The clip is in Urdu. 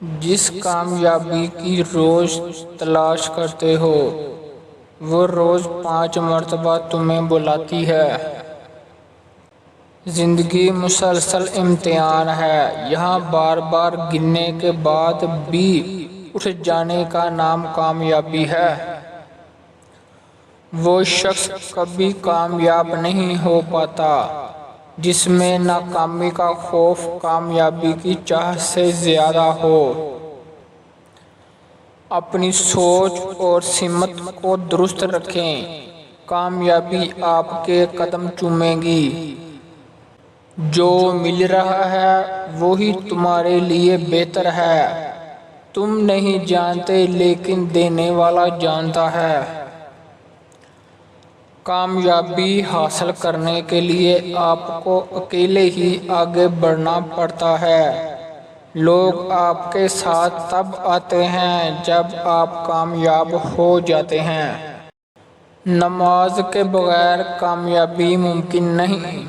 جس کامیابی کی روز تلاش کرتے ہو وہ روز 5 مرتبہ تمہیں بلاتی ہے۔ زندگی مسلسل امتحان ہے، یہاں بار بار گرنے کے بعد بھی اٹھ جانے کا نام کامیابی ہے۔ وہ شخص کبھی کامیاب نہیں ہو پاتا جس میں ناکامی کا خوف کامیابی کی چاہت سے زیادہ ہو۔ اپنی سوچ اور سمت کو درست رکھیں، کامیابی آپ کے قدم چومے گی۔ جو مل رہا ہے وہی تمہارے لیے بہتر ہے۔ تم نہیں جانتے لیکن دینے والا جانتا ہے۔ کامیابی حاصل کرنے کے لیے آپ کو اکیلے ہی آگے بڑھنا پڑتا ہے۔ لوگ آپ کے ساتھ تب آتے ہیں جب آپ کامیاب ہو جاتے ہیں۔ نماز کے بغیر کامیابی ممکن نہیں۔